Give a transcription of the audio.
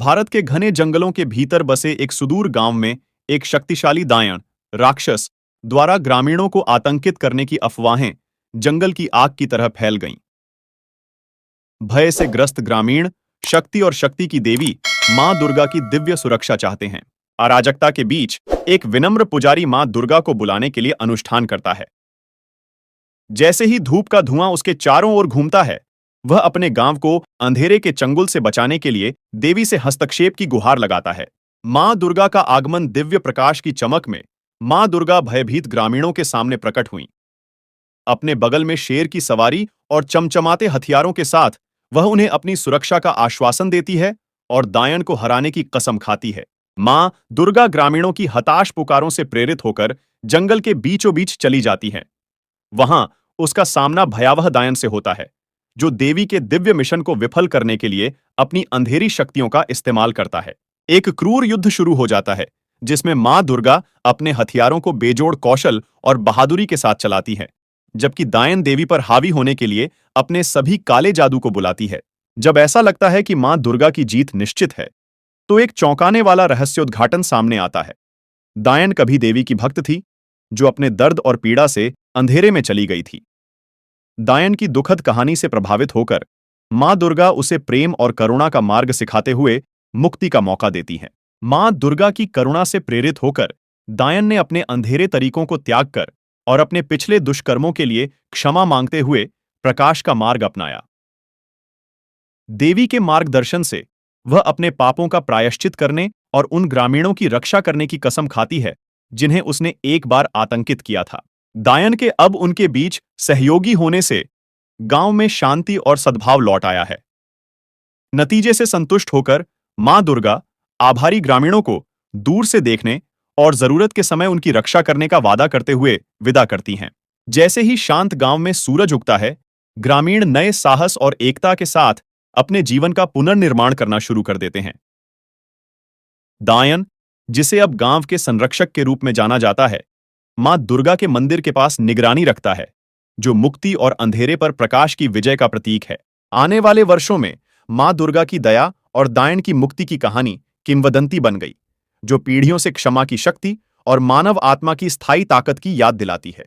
भारत के घने जंगलों के भीतर बसे एक सुदूर गांव में एक शक्तिशाली दायन राक्षस द्वारा ग्रामीणों को आतंकित करने की अफवाहें जंगल की आग की तरह फैल गईं। भय से ग्रस्त ग्रामीण शक्ति और शक्ति की देवी मां दुर्गा की दिव्य सुरक्षा चाहते हैं। अराजकता के बीच एक विनम्र पुजारी मां दुर्गा को बुलाने के लिए अनुष्ठान करता है। जैसे ही धूप का धुआं उसके चारों ओर घूमता है, वह अपने गांव को अंधेरे के चंगुल से बचाने के लिए देवी से हस्तक्षेप की गुहार लगाता है। मां दुर्गा का आगमन दिव्य प्रकाश की चमक में मां दुर्गा भयभीत ग्रामीणों के सामने प्रकट हुईं। अपने बगल में शेर की सवारी और चमचमाते हथियारों के साथ वह उन्हें अपनी सुरक्षा का आश्वासन देती है और दायन को हराने की कसम खाती है। मां दुर्गा ग्रामीणों की हताश पुकारों से प्रेरित होकर जंगल के बीचों बीच चली जाती है। वहां उसका सामना भयावह दायन से होता है, जो देवी के दिव्य मिशन को विफल करने के लिए अपनी अंधेरी शक्तियों का इस्तेमाल करता है। एक क्रूर युद्ध शुरू हो जाता है, जिसमें मां दुर्गा अपने हथियारों को बेजोड़ कौशल और बहादुरी के साथ चलाती है, जबकि दायन देवी पर हावी होने के लिए अपने सभी काले जादू को बुलाती है। जब ऐसा लगता है कि मां दुर्गा की जीत निश्चित है, तो एक चौंकाने वाला रहस्योद्घाटन सामने आता है। दायन कभी देवी की भक्त थी, जो अपने दर्द और पीड़ा से अंधेरे में चली गई थी। दायन की दुखद कहानी से प्रभावित होकर मां दुर्गा उसे प्रेम और करुणा का मार्ग सिखाते हुए मुक्ति का मौका देती हैं। मां दुर्गा की करुणा से प्रेरित होकर दायन ने अपने अंधेरे तरीकों को त्याग कर और अपने पिछले दुष्कर्मों के लिए क्षमा मांगते हुए प्रकाश का मार्ग अपनाया। देवी के मार्गदर्शन से वह अपने पापों का प्रायश्चित करने और उन ग्रामीणों की रक्षा करने की कसम खाती है, जिन्हें उसने एक बार आतंकित किया था। दायन के अब उनके बीच सहयोगी होने से गांव में शांति और सद्भाव लौट आया है। नतीजे से संतुष्ट होकर मां दुर्गा आभारी ग्रामीणों को दूर से देखने और जरूरत के समय उनकी रक्षा करने का वादा करते हुए विदा करती हैं। जैसे ही शांत गांव में सूरज उगता है, ग्रामीण नए साहस और एकता के साथ अपने जीवन का पुनर्निर्माण करना शुरू कर देते हैं। दायन, जिसे अब गांव के संरक्षक के रूप में जाना जाता है, मां दुर्गा के मंदिर के पास निगरानी रखता है, जो मुक्ति और अंधेरे पर प्रकाश की विजय का प्रतीक है। आने वाले वर्षों में मां दुर्गा की दया और दायन की मुक्ति की कहानी किंवदंती बन गई, जो पीढ़ियों से क्षमा की शक्ति और मानव आत्मा की स्थायी ताकत की याद दिलाती है।